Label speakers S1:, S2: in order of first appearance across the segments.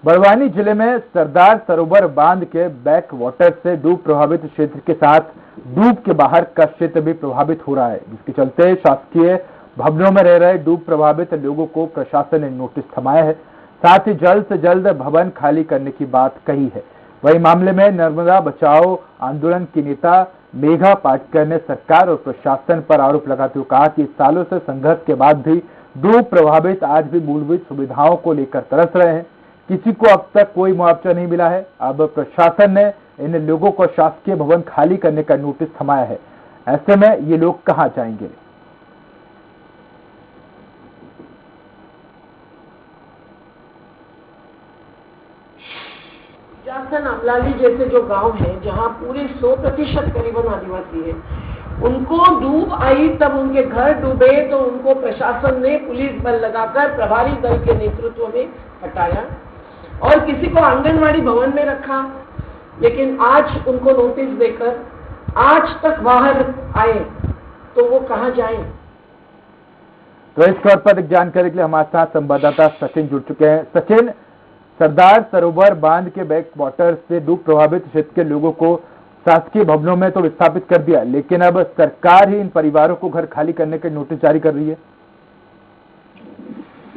S1: बड़वानी जिले में सरदार सरोवर बांध के बैक वाटर से डूब प्रभावित क्षेत्र के साथ डूब के बाहर का क्षेत्र भी प्रभावित हो रहा है, जिसके चलते शासकीय भवनों में रह रहे डूब प्रभावित लोगों को प्रशासन ने नोटिस थमाया है। साथ ही जल्द से जल्द भवन खाली करने की बात कही है। वही मामले में नर्मदा बचाओ आंदोलन की नेता मेघा पाटकर ने सरकार और प्रशासन पर आरोप लगाते हुए कहा कि सालों से संघर्ष के बाद भी डूब प्रभावित आज भी मूलभूत सुविधाओं को लेकर तरस रहे हैं। किसी को अब तक कोई मुआवजा नहीं मिला है। अब प्रशासन ने इन लोगों को शासकीय भवन खाली करने का नोटिस थमाया है। ऐसे में ये लोग कहां जाएंगे?
S2: जासन अमलाली जैसे जो गांव हैं जहां पूरे 100% करीबन आदिवासी है, उनको डूब आई तब उनके घर डूबे तो उनको प्रशासन ने पुलिस बल लगाकर प्रभारी दल के नेतृत्व में हटाया और किसी को आंगनवाड़ी भवन में रखा। लेकिन आज उनको नोटिस देकर आज तक बाहर आए तो वो कहां जाएं?
S1: तो इस तौर पर जानकारी के लिए हमारे साथ संवाददाता सचिन जुड़ चुके हैं। सचिन, सरदार सरोवर बांध के बैक वाटर से डूब प्रभावित क्षेत्र के लोगों को शासकीय भवनों में तो विस्थापित कर दिया, लेकिन अब सरकार ही इन परिवारों को घर खाली करने के नोटिस जारी कर रही है।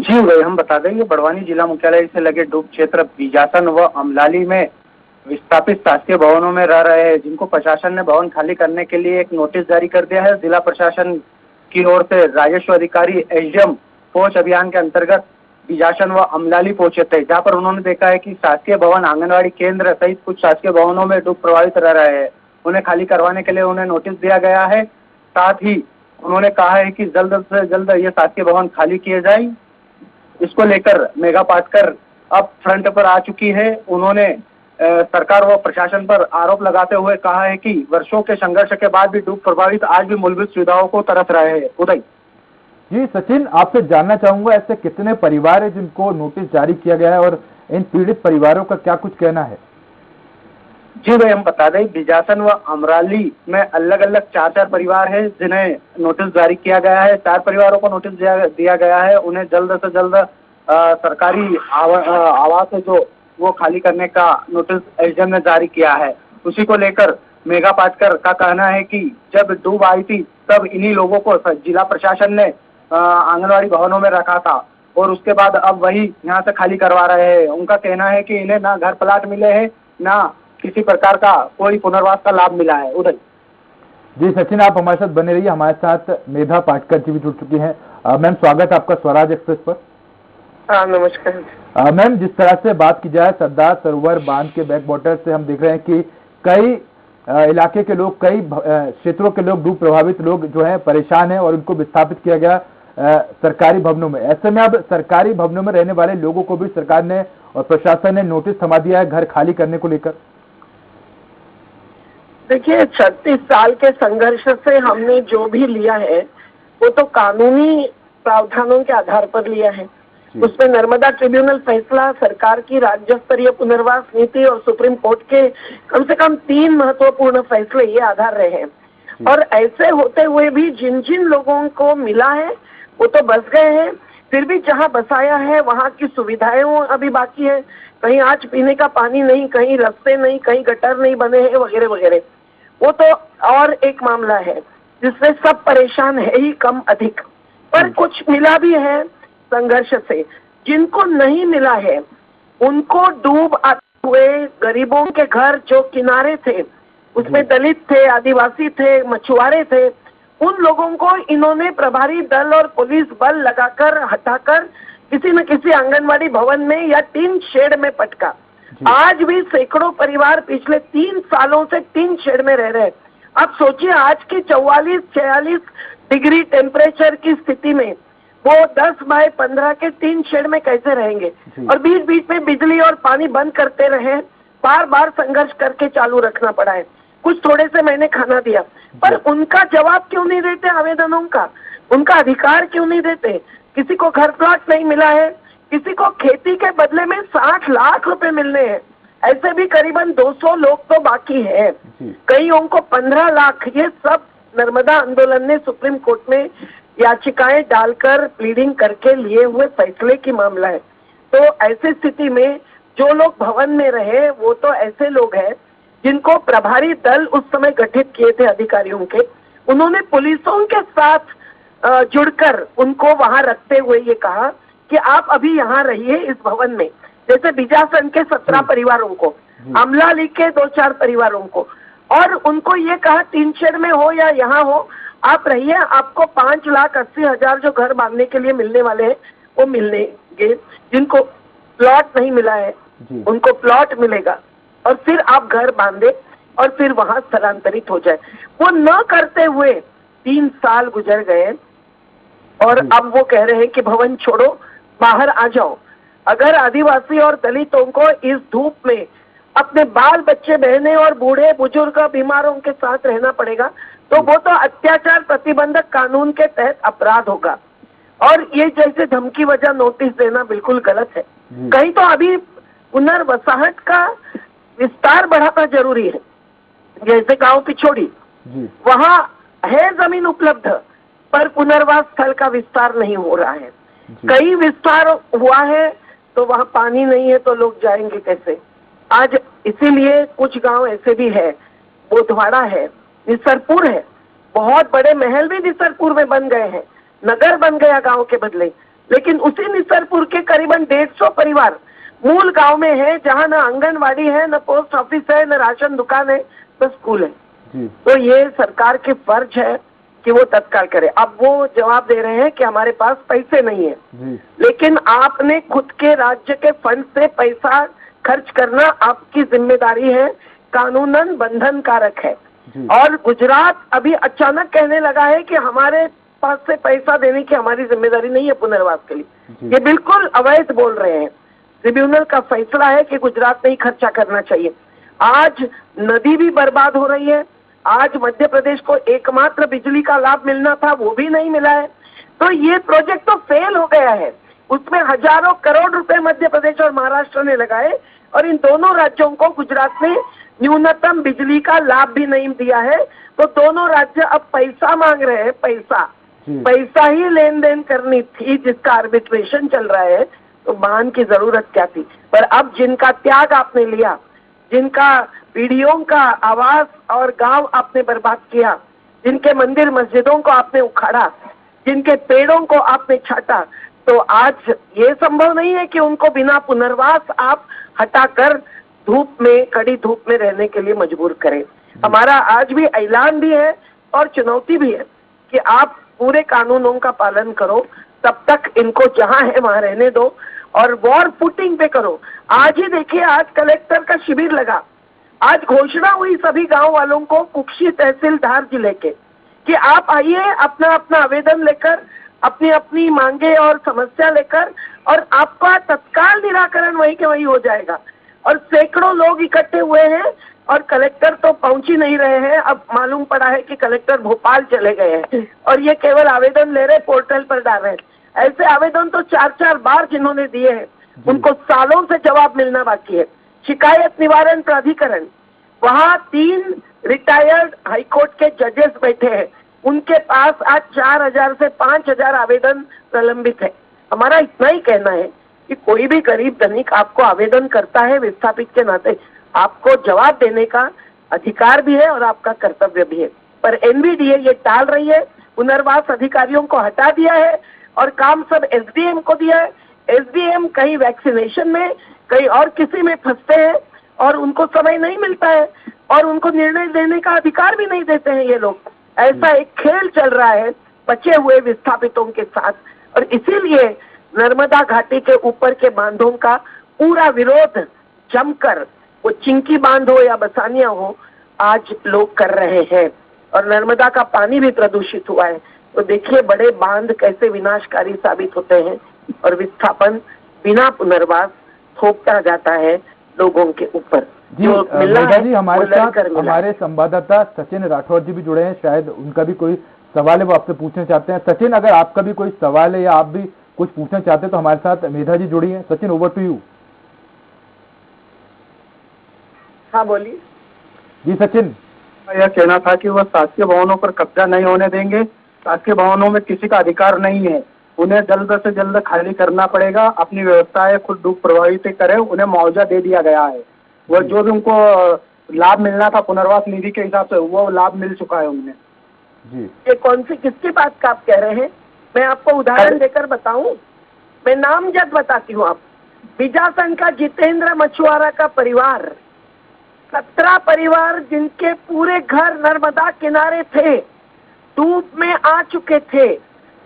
S3: जी भाई, हम बता देंगे बड़वानी जिला मुख्यालय से लगे डूब क्षेत्र बीजासन व अमलाली में विस्थापित शासकीय भवनों में रह रहे हैं, जिनको प्रशासन ने भवन खाली करने के लिए एक नोटिस जारी कर दिया है। जिला प्रशासन की ओर से राजस्व अधिकारी एसडीएम पोच अभियान के अंतर्गत बीजासन व अमलाली पहुंचे थे, जहाँ पर उन्होंने देखा है कि शासकीय भवन, आंगनवाड़ी केंद्र सहित कुछ शासकीय भवनों में डूब प्रभावित रह रहे हैं। उन्हें खाली करवाने के लिए उन्हें नोटिस दिया गया है। साथ ही उन्होंने कहा है कि जल्द से जल्द ये शासकीय भवन खाली किए जाए। इसको लेकर मेघा पाटकर अब फ्रंट पर आ चुकी है। उन्होंने सरकार व प्रशासन पर आरोप लगाते हुए कहा है कि वर्षों के संघर्ष के बाद भी डूब प्रभावित आज भी मूलभूत सुविधाओं को तरस रहे हैं। उदय
S1: जी सचिन, आपसे जानना चाहूंगा ऐसे कितने परिवार है जिनको नोटिस जारी किया गया है और इन पीड़ित परिवारों का क्या कुछ कहना है?
S3: जी भाई, हम बता दें बीजासन व अमराली में अलग अलग 4 परिवार हैं जिन्हें नोटिस जारी किया गया है। 4 परिवारों को नोटिस दिया गया है। उन्हें जल्द से जल्द सरकारी आवास है जो वो खाली करने का नोटिस एसडीएम ने जारी किया है। उसी को लेकर मेघा पाटकर का कहना है कि जब डूब आई थी तब इन्हीं लोगों को जिला प्रशासन ने आंगनवाड़ी भवनों में रखा था और उसके बाद अब वही यहाँ से खाली करवा रहे हैं। उनका कहना है कि इन्हें ना घर प्लाट मिले हैं, ना किसी प्रकार का कोई पुनर्वास का लाभ मिला है। उदय
S1: जी सचिन, आप हमारे साथ बने रहिए। हमारे साथ मेघा पाटकर जी भी जुड़ चुकी हैं। मैम, स्वागत है आपका स्वराज एक्सप्रेस पर।
S2: नमस्कार
S1: मैम, जिस तरह से बात की जाए सरदार सरोवर बांध के बैक वाटर से हम देख रहे हैं कि कई इलाके के लोग, कई क्षेत्रों के लोग, डूब प्रभावित लोग जो हैं परेशान हैं और उनको विस्थापित किया गया सरकारी भवनों में। ऐसे में अब सरकारी भवनों में रहने वाले लोगों को भी सरकार ने और प्रशासन ने नोटिस थमा दिया है घर खाली करने को लेकर।
S2: देखिए, 36 साल के संघर्ष से हमने जो भी लिया है वो तो कानूनी प्रावधानों के आधार पर लिया है। उसमें नर्मदा ट्रिब्यूनल फैसला, सरकार की राज्य स्तरीय पुनर्वास नीति और सुप्रीम कोर्ट के कम से कम 3 महत्वपूर्ण फैसले ये आधार रहे हैं। और ऐसे होते हुए भी जिन जिन लोगों को मिला है वो तो बस गए हैं, फिर भी जहां बसाया है वहां की सुविधाएं अभी बाकी है। कहीं आज पीने का पानी नहीं, कहीं रास्ते नहीं, कहीं गटर नहीं बने हैं, वगैरह वगैरह। वो तो और एक मामला है जिसमें सब परेशान है ही कम अधिक, पर कुछ मिला भी है संघर्ष से। जिनको नहीं मिला है उनको डूब आते हुए गरीबों के घर जो किनारे थे, उसमें दलित थे, आदिवासी थे, मछुआरे थे, उन लोगों को इन्होंने प्रभारी दल और पुलिस बल लगाकर हटाकर किसी न किसी आंगनवाड़ी भवन में या टीन शेड में पटका। आज भी सैकड़ों परिवार पिछले 3 सालों से टीन शेड में रह रहे हैं। अब सोचिए आज की 44-46 डिग्री टेम्परेचर की स्थिति में वो 10 बाय 15 के टीन शेड में कैसे रहेंगे? और बीच बीच में बिजली और पानी बंद करते रहे, बार बार संघर्ष करके चालू रखना पड़ा है। कुछ थोड़े से मैंने खाना दिया, पर उनका जवाब क्यों नहीं देते आवेदनों का? उनका अधिकार क्यों नहीं देते? किसी को घर प्लॉट नहीं मिला है, किसी को खेती के बदले में 60 लाख रुपए मिलने हैं। ऐसे भी करीबन 200 लोग तो बाकी है, कईयों को 15 लाख। ये सब नर्मदा आंदोलन ने सुप्रीम कोर्ट में याचिकाएं डालकर प्लीडिंग करके लिए हुए फैसले की मामला है। तो ऐसी स्थिति में जो लोग भवन में रहे वो तो ऐसे लोग हैं जिनको प्रभारी दल उस समय गठित किए थे अधिकारियों के, उन्होंने पुलिसों के साथ जुड़कर उनको वहां रखते हुए ये कहा कि आप अभी यहाँ रहिए इस भवन में। जैसे बिजासन के 17 परिवारों को, अमलाली के 2-4 परिवारों को, और उनको ये कहा 3 शेड में हो या यहाँ हो आप रहिए, आपको 5,80,000 जो घर बांधने के लिए मिलने वाले हैं वो मिलेंगे, जिनको प्लॉट नहीं मिला है उनको प्लॉट मिलेगा, और फिर आप घर बांधे और फिर वहां स्थलांतरित हो जाए। वो न करते हुए 3 साल गुजर गए और अब वो कह रहे हैं कि भवन छोड़ो, बाहर आ जाओ। अगर आदिवासी और दलितों को इस धूप में अपने बाल बच्चे बहने और बूढ़े बुजुर्ग बीमारों के साथ रहना पड़ेगा तो वो तो अत्याचार प्रतिबंधक कानून के तहत अपराध होगा, और ये जैसे धमकी वजह नोटिस देना बिल्कुल गलत है। कहीं तो अभी पुनर्वसाहट का विस्तार बढ़ाना जरूरी है। जैसे गांव पिछोड़ी, वहां है जमीन उपलब्ध पर पुनर्वास स्थल का विस्तार नहीं हो रहा है। कई विस्तार हुआ है तो वहां पानी नहीं है तो लोग जाएंगे कैसे? आज इसीलिए कुछ गांव ऐसे भी है, बोधवाड़ा है, निसरपुर है, बहुत बड़े महल भी निसरपुर में बन गए हैं, नगर बन गया गांव के बदले। लेकिन उसी निसरपुर के करीबन 150 परिवार मूल गांव में है, जहां न आंगनवाड़ी है, न पोस्ट ऑफिस है, न राशन दुकान है, न स्कूल है। तो ये सरकार के फर्ज है कि वो तत्काल करे। अब वो जवाब दे रहे हैं कि हमारे पास पैसे नहीं है, लेकिन आपने खुद के राज्य के फंड से पैसा खर्च करना आपकी जिम्मेदारी है, कानूनन बंधन कारक है। और गुजरात अभी अचानक कहने लगा है कि हमारे पास से पैसा देने की हमारी जिम्मेदारी नहीं है पुनर्वास के लिए। ये बिल्कुल अवैध बोल रहे हैं। ट्रिब्यूनल का फैसला है कि गुजरात में ही खर्चा करना चाहिए। आज नदी भी बर्बाद हो रही है, आज मध्य प्रदेश को एकमात्र बिजली का लाभ मिलना था वो भी नहीं मिला है। तो ये प्रोजेक्ट तो फेल हो गया है। उसमें हजारों करोड़ रुपए मध्य प्रदेश और महाराष्ट्र ने लगाए और इन दोनों राज्यों को गुजरात ने न्यूनतम बिजली का लाभ भी नहीं दिया है। तो दोनों राज्य अब पैसा मांग रहे हैं, पैसा ही लेन देन करनी थी जिसका आर्बिट्रेशन चल रहा है, तो बांध की जरूरत क्या थी? पर अब जिनका त्याग आपने लिया, जिनका पीढ़ियों का आवास और गांव आपने बर्बाद किया, जिनके मंदिर मस्जिदों को आपने उखाड़ा, जिनके पेड़ों को आपने छाटा, तो आज ये संभव नहीं है कि उनको बिना पुनर्वास आप हटाकर धूप में, कड़ी धूप में रहने के लिए मजबूर करें। हमारा आज भी ऐलान भी है और चुनौती भी है कि आप पूरे कानूनों का पालन करो, तब तक इनको जहां है वहां रहने दो और वॉर फुटिंग पे करो। आज ही देखिए, आज कलेक्टर का शिविर लगा, आज घोषणा हुई सभी गांव वालों को, कुक्षी तहसील धार जिले के, कि आप आइए अपना अपना आवेदन लेकर, अपनी अपनी मांगे और समस्या लेकर, और आपका तत्काल निराकरण वहीं के वहीं हो जाएगा। और सैकड़ों लोग इकट्ठे हुए हैं और कलेक्टर तो पहुंच ही नहीं रहे हैं। अब मालूम पड़ा है कि कलेक्टर भोपाल चले गए हैं और ये केवल आवेदन ले रहे, पोर्टल पर डाल रहे हैं। ऐसे आवेदन तो 4-4 बार जिन्होंने दिए हैं उनको सालों से जवाब मिलना बाकी है। शिकायत निवारण प्राधिकरण, वहां 3 रिटायर्ड हाईकोर्ट के जजेस बैठे हैं, उनके पास आज 4,000 से 5,000 आवेदन प्रलंबित है। हमारा इतना ही कहना है कि कोई भी गरीब धनिक आपको आवेदन करता है, विस्थापित के नाते आपको जवाब देने का अधिकार भी है और आपका कर्तव्य भी है। पर एनवीडीए ये टाल रही है, पुनर्वास अधिकारियों को हटा दिया है और काम सब एसडीएम को दिया है। एसडीएम कहीं वैक्सीनेशन में, कहीं और किसी में फंसते हैं और उनको समय नहीं मिलता है और उनको निर्णय देने का अधिकार भी नहीं देते हैं ये लोग। ऐसा एक खेल चल रहा है बचे हुए विस्थापितों के साथ, और इसीलिए नर्मदा घाटी के ऊपर के बांधों का पूरा विरोध जमकर, वो चिंकी बांध हो या बसानिया हो, आज लोग कर रहे हैं। और नर्मदा का पानी भी प्रदूषित हुआ है। तो देखिए बड़े बांध कैसे विनाशकारी साबित होते हैं और विस्थापन बिना पुनर्वास थोपता जाता है लोगों के ऊपर।
S1: जी मेधा जी, हमारे साथ हमारे संवाददाता सचिन राठौर जी भी जुड़े हैं, शायद उनका भी कोई सवाल है वो आपसे पूछना चाहते हैं। सचिन, अगर आपका भी कोई सवाल है या आप भी कुछ पूछना चाहते हैं तो हमारे साथ मेधा जी जुड़ी हैं। Sachin, over to you.
S2: हाँ बोलिए।
S3: जी सचिन, यह कहना था कि वह शासकीय भवनों पर कब्जा नहीं होने देंगे, शासकीय भवनों में किसी का अधिकार नहीं है। उन्हें जल्द से जल्द खाली करना पड़ेगा। अपनी व्यवस्थाएं खुद डूब प्रभावित करें। उन्हें मुआवजा दे दिया गया है। वो जो भी उनको लाभ मिलना था पुनर्वास निधि के हिसाब से, वो लाभ मिल चुका है उन्हें।
S1: जी,
S2: ये कौन सी किसकी बात का आप कह रहे हैं? मैं आपको उदाहरण देकर बताऊं, मैं नामजद बताती हूँ। आप बिजासन का जितेंद्र मछुआरा का परिवार, 17 परिवार जिनके पूरे घर नर्मदा किनारे थे, डूब में आ चुके थे,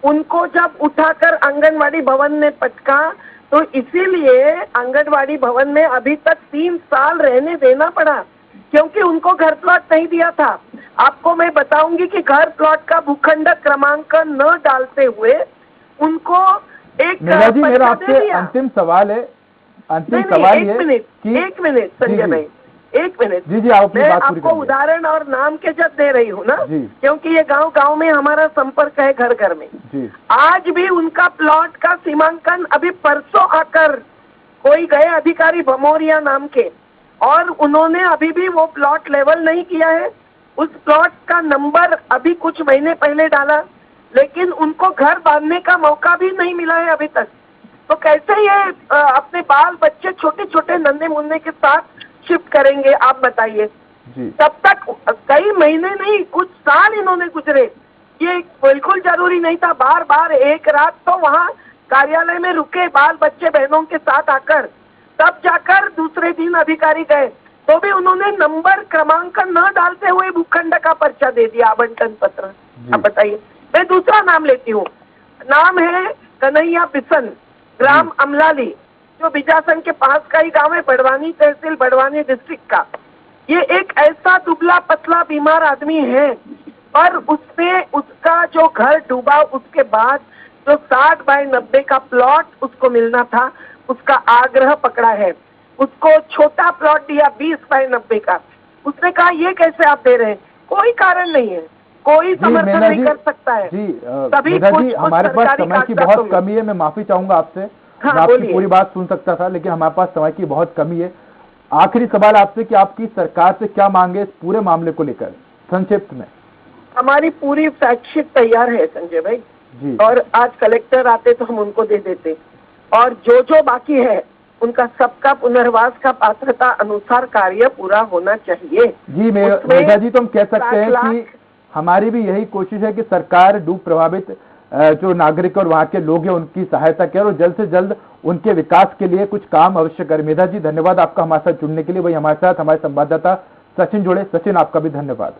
S2: उनको जब उठाकर आंगनवाड़ी भवन ने पटका, तो इसीलिए आंगनवाड़ी भवन में अभी तक 3 साल रहने देना पड़ा, क्योंकि उनको घर प्लॉट नहीं दिया था। आपको मैं बताऊंगी कि घर प्लॉट का भूखंड क्रमांक न डालते हुए उनको एक
S1: मीरा जी, मेरा
S2: पर्चा दे
S1: आपसे
S2: दिया।
S1: अंतिम सवाल है, अंतिम
S2: नहीं,
S1: सवाल
S2: एक
S1: ये
S2: मिनट,
S1: कि
S2: एक मिनट संजय
S1: जी,
S2: भाई, एक मिनट।
S1: जी, आप अपनी
S2: मैं
S1: बात पूरी
S2: आपको
S1: करिए।
S2: उदाहरण और नाम के जब दे रही हूँ ना,
S1: जी।
S2: क्योंकि ये गांव गांव में हमारा संपर्क है, घर घर में।
S1: जी,
S2: आज भी उनका प्लॉट का सीमांकन अभी परसों आकर कोई गए अधिकारी भमोरिया नाम के, और उन्होंने अभी भी वो प्लॉट लेवल नहीं किया है। उस प्लॉट का नंबर अभी कुछ महीने पहले डाला, लेकिन उनको घर बांधने का मौका भी नहीं मिला है अभी तक। तो कैसे ये अपने बाल बच्चे छोटे छोटे नन्हे मुन्ने के साथ शिफ्ट करेंगे, आप बताइए।
S1: जी,
S2: तब तक कई महीने नहीं, कुछ साल इन्होंने गुजरे। ये बिल्कुल जरूरी नहीं था बार बार एक रात तो वहाँ कार्यालय में रुके बाल बच्चे बहनों के साथ आकर, तब जाकर दूसरे दिन अधिकारी गए, तो भी उन्होंने नंबर क्रमांकन न डालते हुए भूखंड का पर्चा दे दिया, आवंटन पत्र। अब बताइए। मैं दूसरा नाम लेती हूँ, नाम है कन्हैया बिसन, ग्राम अमलाली, जो बिजासन के पास का ही गांव है, बड़वानी तहसील, बड़वानी डिस्ट्रिक्ट का। ये एक ऐसा दुबला पतला बीमार आदमी है, पर उसने उसका जो घर डूबा उसके बाद जो 60 बाय 90 का प्लॉट उसको मिलना था, उसका आग्रह पकड़ा है। उसको छोटा प्लॉट दिया 20 बाय 90 का। उसने कहा ये कैसे आप दे रहे हैं? कोई कारण नहीं है, कोई समर्थन
S1: मीना
S2: नहीं
S1: जी,
S2: कर सकता है।
S1: जी,
S2: तभी
S1: मीना
S2: कुछ
S1: जी, हमारे पास
S2: सरकारी
S1: समय की
S2: कागजातों
S1: बहुत
S2: में।
S1: कमी है। मैं माफी चाहूंगा आपसे।
S2: हाँ,
S1: मैं आपकी
S2: बोलिए।
S1: पूरी बात सुन सकता था, लेकिन हमारे पास समय की बहुत कमी है। आखिरी सवाल आपसे कि आपकी सरकार से क्या मांगे इस पूरे मामले को लेकर, संक्षिप्त में।
S2: हमारी पूरी फैक्टशीट तैयार है संजय भाई,
S1: जी,
S2: और आज कलेक्टर आते तो हम उनको दे देते, और जो जो बाकी है उनका सबका पुनर्वास का पात्रता अनुसार कार्य पूरा होना चाहिए।
S1: जी, मेधा जी, तो हम कह सकते हैं कि हमारी भी यही कोशिश है कि सरकार डूब प्रभावित जो नागरिक और वहाँ के लोग हैं उनकी सहायता करे और जल्द से जल्द उनके विकास के लिए कुछ काम अवश्य करे। मेधा जी, धन्यवाद आपका हमारे साथ जुड़ने के लिए। वही हमारे साथ हमारे संवाददाता सचिन जुड़े। सचिन, आपका भी धन्यवाद।